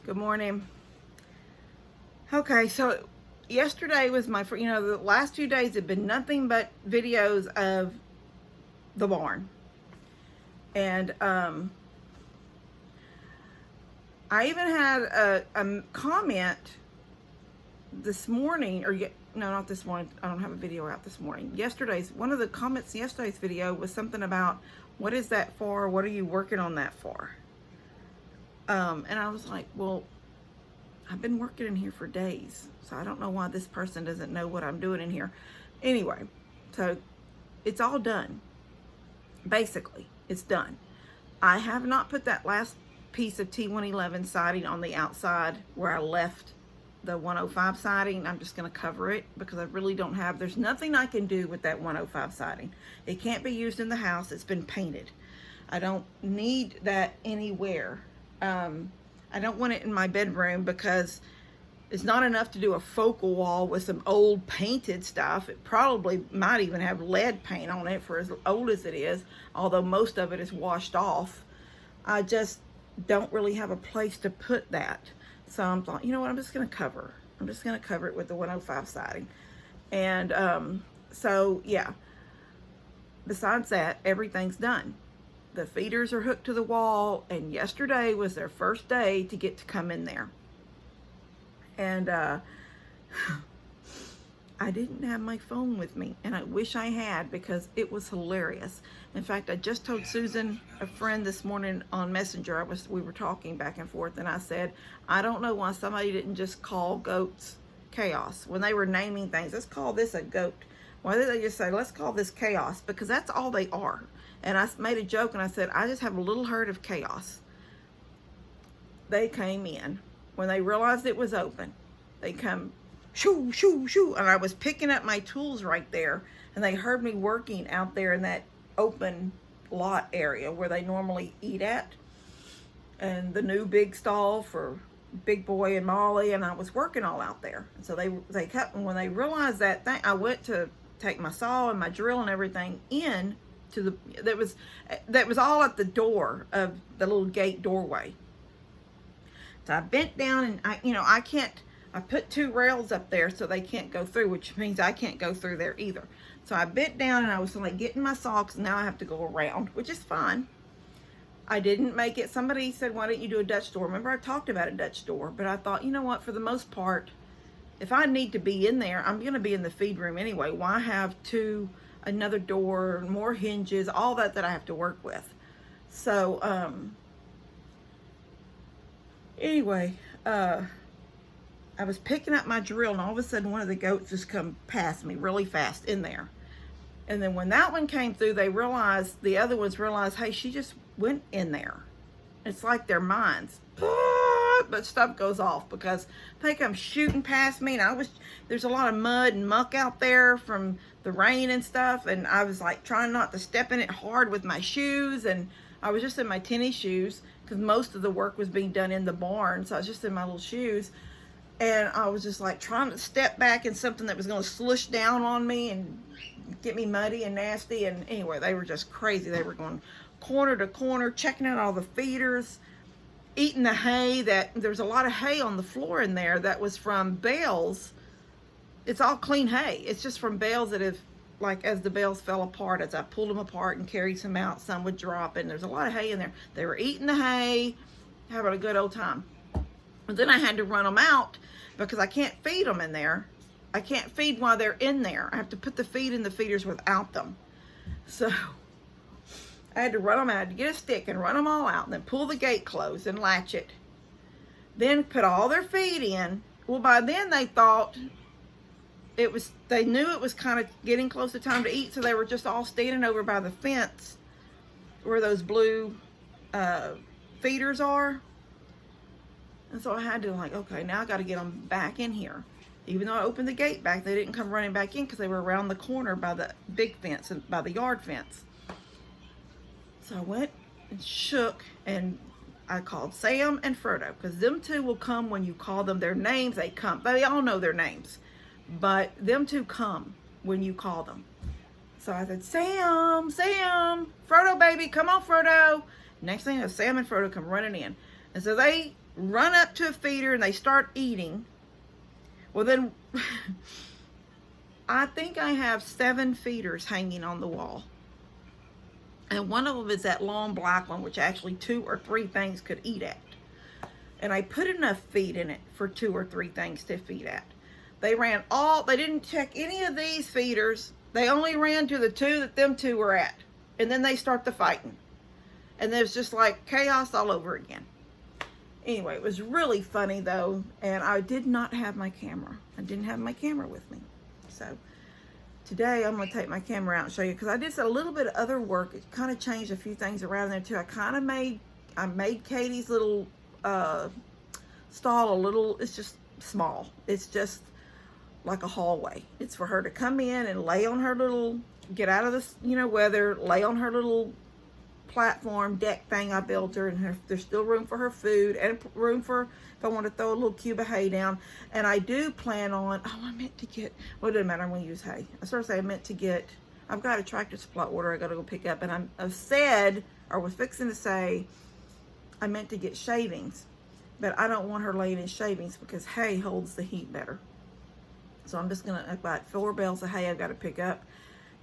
Good morning. Okay, so yesterday was my, the last 2 days have been nothing but videos of the barn. And I even had a comment this morning, no, not this morning. I don't have a video out this morning. One of the comments in yesterday's video was something about, what is that for? What are you working on that for? And I was like, well, I've been working in here for days, so I don't know why this person doesn't know what I'm doing in here. Anyway, so it's all done. Basically, it's done. I have not put that last piece of T111 siding on the outside where I left the 105 siding. I'm just going to cover it because I really don't have, there's nothing I can do with that 105 siding. It can't be used in the house. It's been painted. I don't need that anywhere. I don't want it in my bedroom because it's not enough to do a focal wall with some old painted stuff. It probably might even have lead paint on it for as old as it is, although most of it is washed off. I just don't really have a place to put that. So I'm thought, you know what, I'm just going to cover it with the 105 siding. And so yeah, besides that, everything's done. The feeders are hooked to the wall, and yesterday was their first day to get to come in there. And I didn't have my phone with me, and I wish I had because it was hilarious. In fact, I just told Susan, a friend, this morning on Messenger, we were talking back and forth, and I said, I don't know why somebody didn't just call goats chaos when they were naming things. Let's call this a goat. Why did they just say, let's call this chaos? Because that's all they are. And I made a joke and I said, I just have a little herd of chaos. They came in. When they realized it was open, they come, shoo, shoo, shoo. And I was picking up my tools right there. And they heard me working out there in that open lot area where they normally eat at. And the new big stall for Big Boy and Molly. And I was working all out there. And so they cut. And when they realized that thing, I went to take my saw and my drill and everything in to that was all at the door of the little gate doorway. So I bent down and I put 2 rails up there so they can't go through, which means I can't go through there either. So I bent down and I was like getting my saw, because now I have to go around, which is fine. I didn't make it. Somebody said, why don't you do a Dutch door? Remember I talked about a Dutch door, but I thought, you know what, for the most part, if I need to be in there, I'm going to be in the feed room anyway. Why have another door, more hinges, all that I have to work with? So anyway, I was picking up my drill, and all of a sudden one of the goats just come past me really fast in there. And then when that one came through, the other ones realized, hey, she just went in there. It's like their minds, but stuff goes off because they come shooting past me, and there's a lot of mud and muck out there from the rain and stuff, and I was like trying not to step in it hard with my shoes, and I was just in my tennis shoes because most of the work was being done in the barn, so I was just in my little shoes, and I was just like trying to step back in something that was going to slush down on me and get me muddy and nasty. And anyway, they were just crazy. They were going corner to corner, checking out all the feeders, eating the hay. There's a lot of hay on the floor in there that was from bales. It's all clean hay. It's just from bales that have, like, as the bales fell apart, as I pulled them apart and carried some out, some would drop, and there's a lot of hay in there. They were eating the hay, having a good old time. But then I had to run them out because I can't feed them in there. I can't feed while they're in there. I have to put the feed in the feeders without them. So I had to run them out. I had to get a stick and run them all out, and then pull the gate closed and latch it. Then put all their feed in. Well, by then they thought they knew it was kind of getting close to time to eat, so they were just all standing over by the fence where those blue feeders are. And so I had to, like, okay, now I got to get them back in here. Even though I opened the gate back, they didn't come running back in because they were around the corner by the big fence and by the yard fence. So I went and shook, and I called Sam and Frodo, because them two will come when you call them their names. They come. They all know their names, but them two come when you call them. So I said, Sam, Frodo baby, come on Frodo. Next thing, Sam and Frodo come running in. And so they run up to a feeder and they start eating. Well, then I think I have 7 feeders hanging on the wall. And one of them is that long black one, which actually 2 or 3 things could eat at. And I put enough feed in it for 2 or 3 things to feed at. They didn't check any of these feeders. They only ran to the 2 that them 2 were at. And then they start the fighting. And there's just like chaos all over again. Anyway, it was really funny though. And I did not have my camera. I didn't have my camera with me. So today I'm going to take my camera out and show you, because I did a little bit of other work. It kind of changed a few things around there too. I made Katie's little stall a little, it's just small. It's just like a hallway. It's for her to come in and lay on her little, get out of this, weather, lay on her little platform deck thing I built her, and there's still room for her food and room for if I want to throw a little cube of hay down. And I do plan on, I meant to get, well, it doesn't matter, I'm going to use hay. I started saying I meant to get, I've got a Tractor Supply order I got to go pick up, and I've said, or was fixing to say, I meant to get shavings, but I don't want her laying in shavings because hay holds the heat better. So I'm just going to, I've got 4 bales of hay I've got to pick up.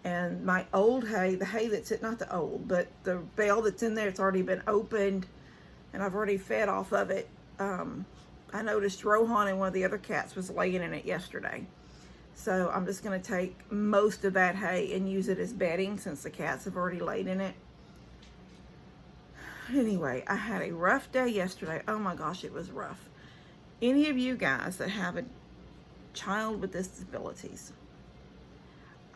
And my old hay, the hay that's not the old, but the bale that's in there, it's already been opened and I've already fed off of it. I noticed Rohan and one of the other cats was laying in it yesterday. So I'm just going to take most of that hay and use it as bedding since the cats have already laid in it. Anyway, I had a rough day yesterday. Oh my gosh, it was rough. Any of you guys that have a child with disabilities,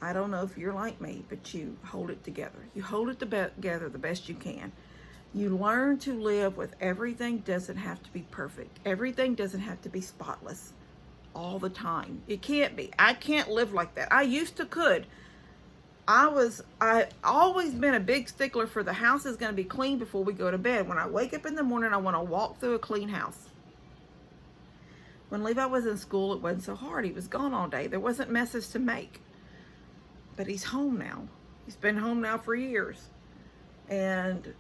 I don't know if you're like me, but you hold it together. You hold it together the best you can. You learn to live with everything doesn't have to be perfect. Everything doesn't have to be spotless all the time. It can't be. I can't live like that. I used to could. I always been a big stickler for the house is going to be clean before we go to bed. When I wake up in the morning, I want to walk through a clean house. When Levi was in school, it wasn't so hard. He was gone all day. There wasn't messes to make. But he's home now. He's been home now for years. And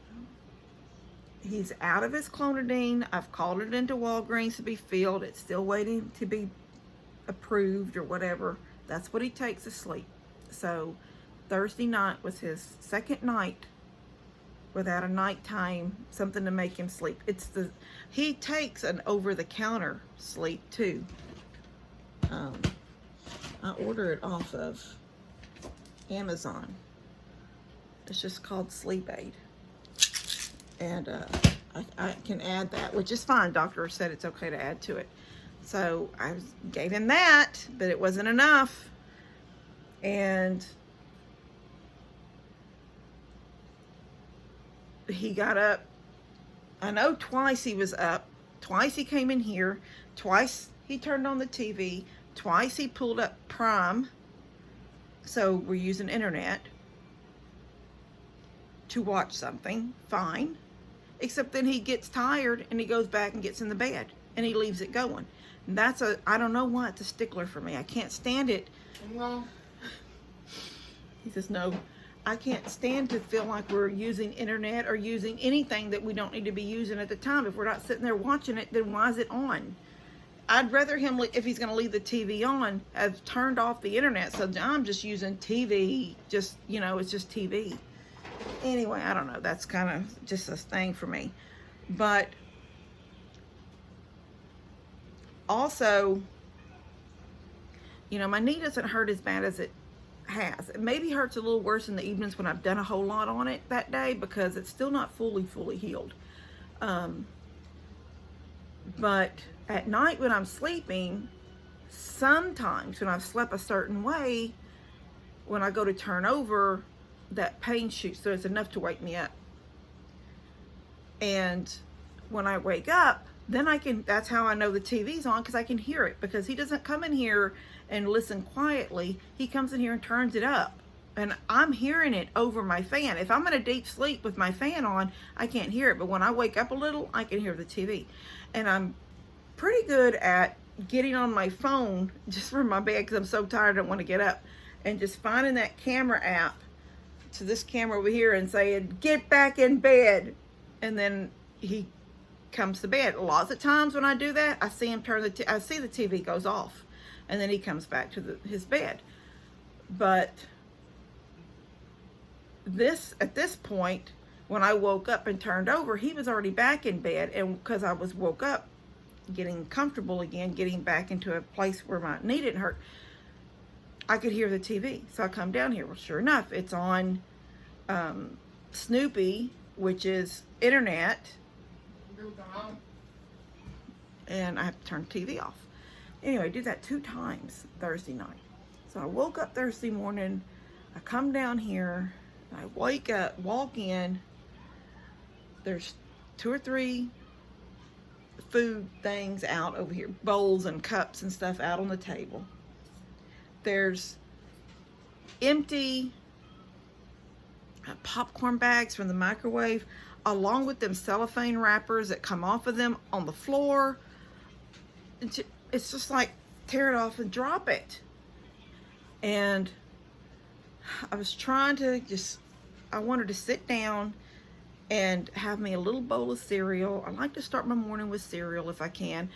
he's out of his clonidine. I've called it into Walgreens to be filled. It's still waiting to be approved or whatever. That's what he takes to sleep. So Thursday night was his second night without a nighttime, something to make him sleep. He takes an over-the-counter sleep too. I order it off of Amazon. It's just called Sleep Aid. And I can add that, which is fine. Doctor said it's okay to add to it. So I gave him that, but it wasn't enough. And he got up. I know twice he was up. Twice he came in here. Twice he turned on the TV. Twice he pulled up Prime. So we're using internet to watch something. Fine. Except then he gets tired and he goes back and gets in the bed and he leaves it going. And I don't know why it's a stickler for me. I can't stand it. No. He says, no, I can't stand to feel like we're using internet or using anything that we don't need to be using at the time. If we're not sitting there watching it, then why is it on? I'd rather him, if he's going to leave the TV on, have turned off the internet. So I'm just using TV. Just, it's just TV. Anyway, I don't know. That's kind of just a thing for me. But also, my knee doesn't hurt as bad as it has. It maybe hurts a little worse in the evenings when I've done a whole lot on it that day because it's still not fully healed. But at night when I'm sleeping, sometimes when I've slept a certain way, when I go to turn over, that pain shoots, so it's enough to wake me up. And when I wake up, then that's how I know the TV's on, because I can hear it, because he doesn't come in here and listen quietly. He comes in here and turns it up, and I'm hearing it over my fan. If I'm in a deep sleep with my fan on, I can't hear it, but when I wake up a little, I can hear the TV. And I'm pretty good at getting on my phone just from my bed, because I'm so tired I don't want to get up, and just finding that camera app to this camera over here and saying, get back in bed. And then he comes to bed. Lots of times when I do that, I see him turn I see the TV goes off, and then he comes back to his bed. But at this point, when I woke up and turned over, he was already back in bed, and because I was woke up, getting comfortable again, getting back into a place where my knee didn't hurt, I could hear the TV. So I come down here. Well, sure enough, it's on Snoopy, which is internet, and I have to turn the TV off. Anyway, I did that 2 times Thursday night. So I woke up Thursday morning, I come down here, I wake up, walk in, there's 2 or 3 food things out over here, bowls and cups and stuff out on the table. There's empty popcorn bags from the microwave, along with them cellophane wrappers that come off of them on the floor. It's just like, tear it off and drop it. And I was trying to I wanted to sit down and have me a little bowl of cereal. I like to start my morning with cereal if I can.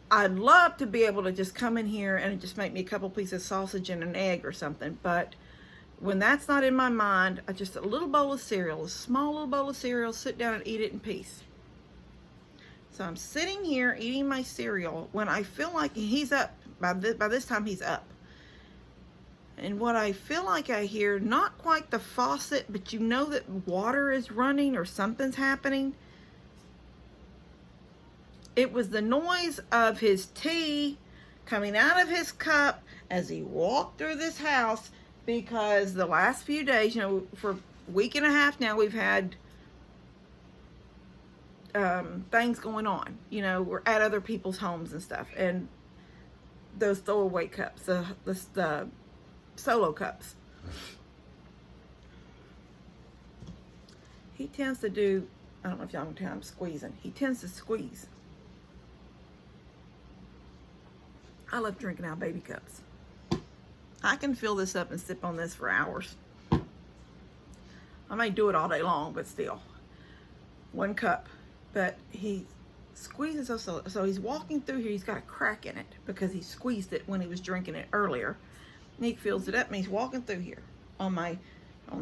I'd love to be able to just come in here and just make me a couple pieces of sausage and an egg or something, but when that's not in my mind, just a little bowl of cereal, a small little bowl of cereal, sit down and eat it in peace. So I'm sitting here eating my cereal when I feel like he's up. By this time he's up. And what I feel like I hear, not quite the faucet, but you know that water is running or something's happening. It was the noise of his tea coming out of his cup as he walked through this house, because the last few days, for a week and a half now, we've had things going on. We're at other people's homes and stuff. And those throwaway cups, the Solo cups. He tends to do, I don't know if y'all can tell I'm squeezing. He tends to squeeze. I love drinking out of baby cups. I can fill this up and sip on this for hours. I may do it all day long, but still. 1 cup. But he squeezes us, so he's walking through here. He's got a crack in it because he squeezed it when he was drinking it earlier. He fills it up and he's walking through here on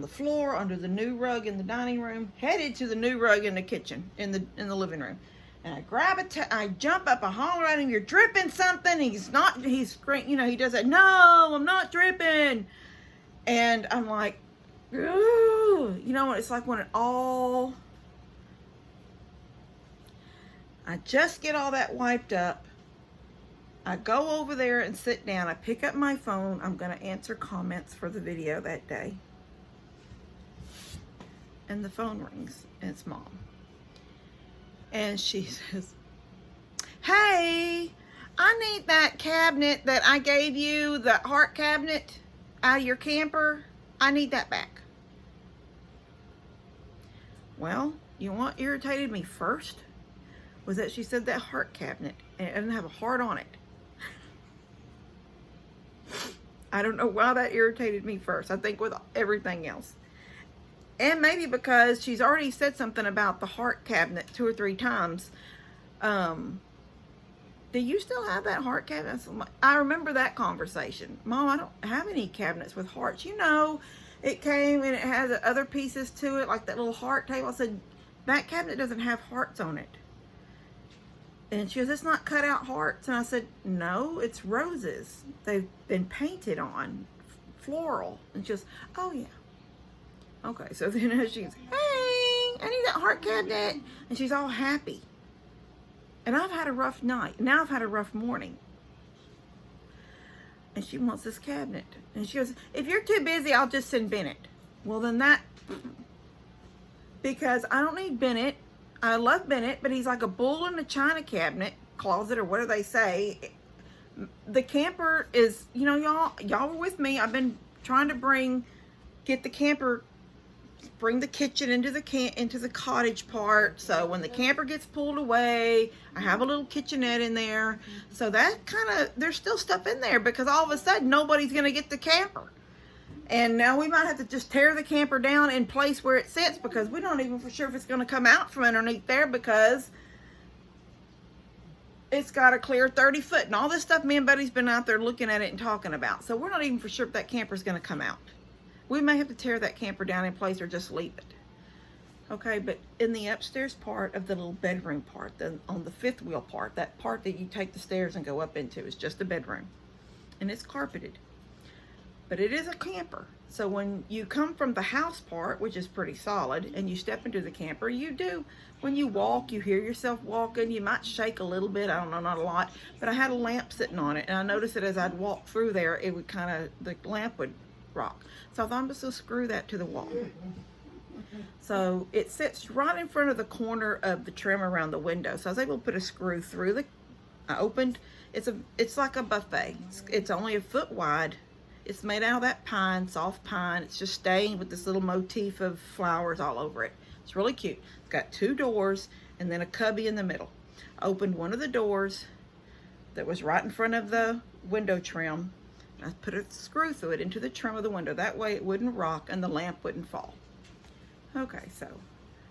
the floor under the new rug in the dining room, headed to the new rug in the kitchen in the living room. And I grab I jump up, I holler at him, "You're dripping something." He's screaming, he does that, "No, I'm not dripping." And I'm like, ooh, it's like when I just get all that wiped up. I go over there and sit down. I pick up my phone. I'm going to answer comments for the video that day. And the phone rings, and it's Mom. And she says, "Hey, I need that cabinet that I gave you, the heart cabinet out of your camper. I need that back." Well, you know what irritated me first? Was that she said that heart cabinet, and it doesn't have a heart on it. I don't know why that irritated me first. I think with everything else. And maybe because she's already said something about the heart cabinet 2 or 3 times. Do you still have that heart cabinet? I remember that conversation. "Mom, I don't have any cabinets with hearts. It came and it has other pieces to it, like that little heart table." I said, "That cabinet doesn't have hearts on it." And she goes, "It's not cut out hearts." And I said, "No, it's roses. They've been painted on, floral." And she goes, "Oh yeah." Okay, so then she's, "Hey, I need that heart cabinet." And she's all happy. And I've had a rough night. Now I've had a rough morning. And she wants this cabinet. And she goes, "If you're too busy, I'll just send Bennett." Well, then because I don't need Bennett. I love Bennett, but he's like a bull in a china cabinet, closet, or what do they say. The camper is, y'all were with me. I've been trying to get the camper, bring the kitchen into the cottage part. So when the camper gets pulled away, I have a little kitchenette in there. So that there's still stuff in there because all of a sudden nobody's going to get the camper. And now we might have to just tear the camper down in place where it sits because we don't even for sure if it's going to come out from underneath there because it's got a clear 30 foot, and all this stuff me and Buddy's been out there looking at it and talking about. So we're not even for sure if that camper's going to come out. We may have to tear that camper down in place or just leave it. Okay, but in the upstairs part of the little bedroom part, on the fifth wheel part, that part that you take the stairs and go up into is just a bedroom. And it's carpeted. But it is a camper. So when you come from the house part, which is pretty solid, and you step into the camper, you do, when you walk, you hear yourself walking. You might shake a little bit. I don't know, not a lot. But I had a lamp sitting on it, and I noticed that as I'd walk through there, it would the lamp would rock. So I thought I'm just going to screw that to the wall. So it sits right in front of the corner of the trim around the window. So I was able to put a screw through I opened, it's like a buffet. It's only a foot wide. It's made out of that pine, soft pine. It's just stained with this little motif of flowers all over it. It's really cute. It's got 2 doors and then a cubby in the middle. I opened one of the doors that was right in front of the window trim. I put a screw through it into the trim of the window. That way it wouldn't rock and the lamp wouldn't fall. Okay, so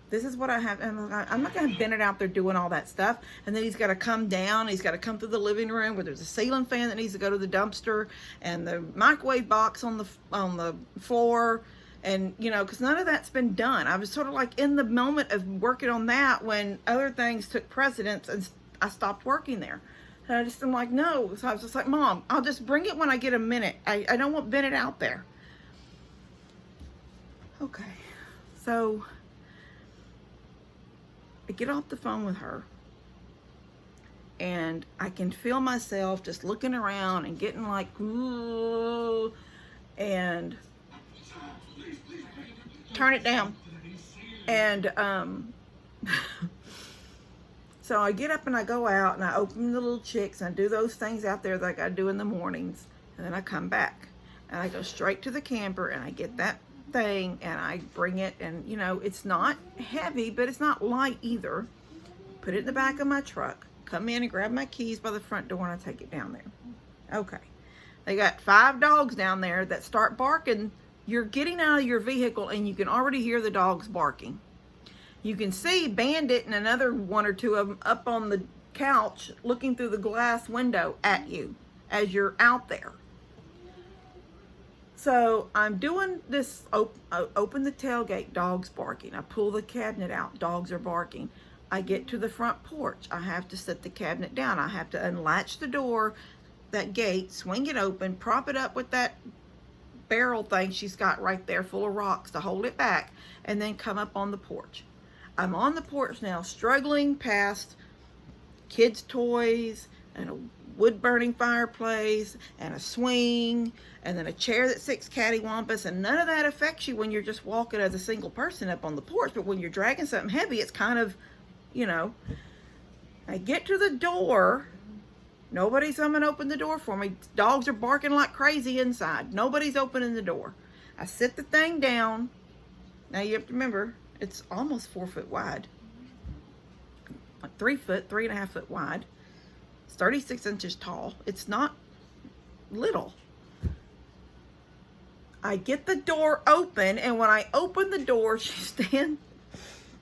this is what I have. And I'm not going to bend it out there doing all that stuff. And then he's got to come down. He's got to come through the living room where there's a ceiling fan that needs to go to the dumpster and the microwave box on the floor. And, you know, because none of that's been done. I was sort of like in the moment of working on that when other things took precedence and I stopped working there. And I just am like, no. So I was just like, Mom, I'll just bring it when I get a minute. I don't want bend it out there. Okay. So I get off the phone with her and I can feel myself just looking around and getting like, ooh, and turn it down. And so I get up and I go out and I open the little chicks and I do those things out there like I do in the mornings. And then I come back and I go straight to the camper and I get that thing and I bring it, and you know, it's not heavy but it's not light either. Put it in the back of my truck, come in and grab my keys by the front door, and I take it down there. Okay, they got 5 dogs down there that start barking. You're getting out of your vehicle and you can already hear the dogs barking. You can see Bandit and another 1 or 2 of them up on the couch looking through the glass window at you as you're out there. So I'm doing this, open the tailgate, dogs barking. I pull the cabinet out, dogs are barking. I get to the front porch. I have to set the cabinet down. I have to unlatch the door, that gate, swing it open, prop it up with that barrel thing she's got right there full of rocks to hold it back, and then come up on the porch. I'm on the porch now, struggling past kids' toys and a wood-burning fireplace and a swing and then a chair that sits cattywampus, and none of that affects you when you're just walking as a single person up on the porch. But when you're dragging something heavy, it's kind of, you know. I get to the door. Nobody's coming to open the door for me. Dogs are barking like crazy inside. Nobody's opening the door. I sit the thing down. Now you have to remember, it's almost 4 foot wide. Like 3 foot, 3.5 foot wide. It's 36 inches tall. It's not little. I get the door open, and when I open the door,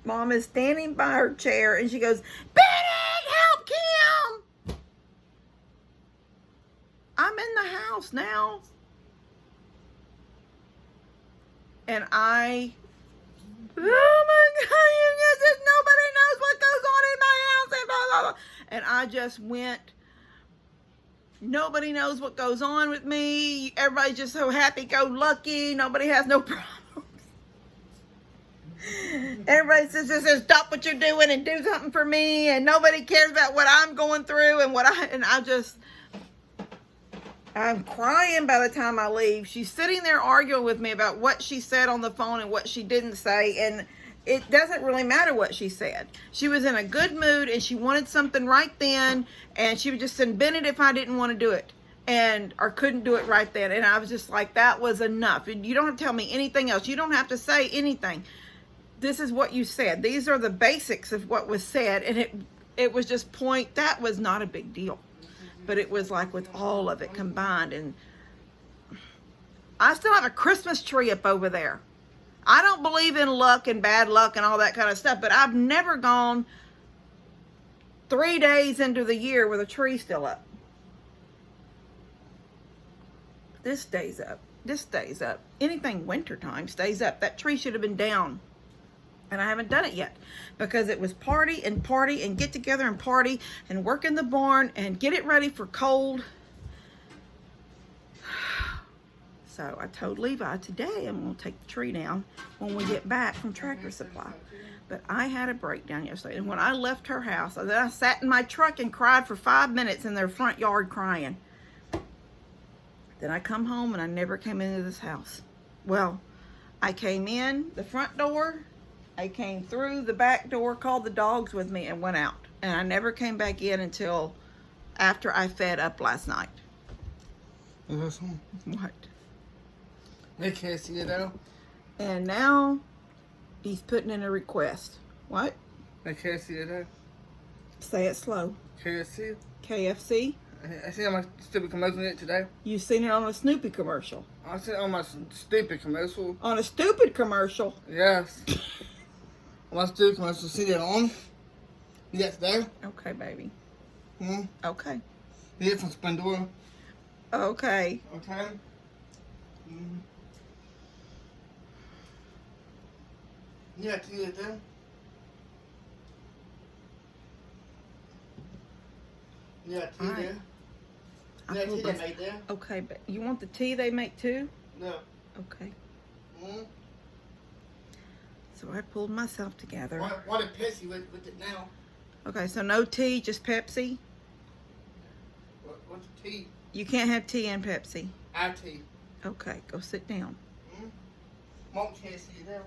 Mom is standing by her chair, and she goes, Benny, help Kim! I'm in the house now. And oh my God, you just, nobody knows what goes on in my house, and blah, blah, blah. And I just went, nobody knows what goes on with me. Everybody's just so happy-go-lucky. Nobody has no problems. Everybody says, stop what you're doing and do something for me. And nobody cares about what I'm going through and I'm crying by the time I leave. She's sitting there arguing with me about what she said on the phone and what she didn't say. And it doesn't really matter what she said. She was in a good mood and she wanted something right then. And she was just saying, Bennett, if I didn't want to do it or couldn't do it right then. And I was just like, that was enough. You don't have to tell me anything else. You don't have to say anything. This is what you said. These are the basics of what was said. And it was just that was not a big deal. But it was like with all of it combined. And I still have a Christmas tree up over there. I don't believe in luck and bad luck and all that kind of stuff. But I've never gone 3 days into the year with a tree still up. This stays up. This stays up. Anything wintertime stays up. That tree should have been down. And I haven't done it yet because it was party and get together and party and work in the barn and get it ready for cold. So I told Levi today I'm going to take the tree down when we get back from Tractor Supply. But I had a breakdown yesterday. And when I left her house, then I sat in my truck and cried for 5 minutes in their front yard crying. Then I come home and I never came into this house. Well, I came in the front door. I came through the back door, called the dogs with me, and went out. And I never came back in until after I fed up last night. Is that What? They can't see it though. And now he's putting in a request. What? They can't see it though. Say it slow. KFC. KFC? I seen on my stupid commercial it today. You seen it on a Snoopy commercial. I seen it on my stupid commercial. On a stupid commercial? Yes. On my stupid commercial. See that on? You got today? Okay, baby. Okay. Okay. You get from Splendora. Okay. Okay. You got tea there? You got tea All right. there? I You got pulled tea they this- made there? Okay, but you want the tea they make too? No. Okay. Mm-hmm. So I pulled myself together. What a Pepsi with it now? Okay, so no tea, just Pepsi. What's the tea? You can't have tea and Pepsi. Our tea. Okay, go sit down. Mom can't see it now.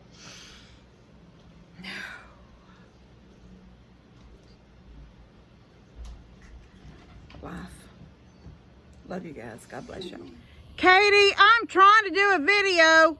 Life. Love you guys. God bless you. Katie, I'm trying to do a video.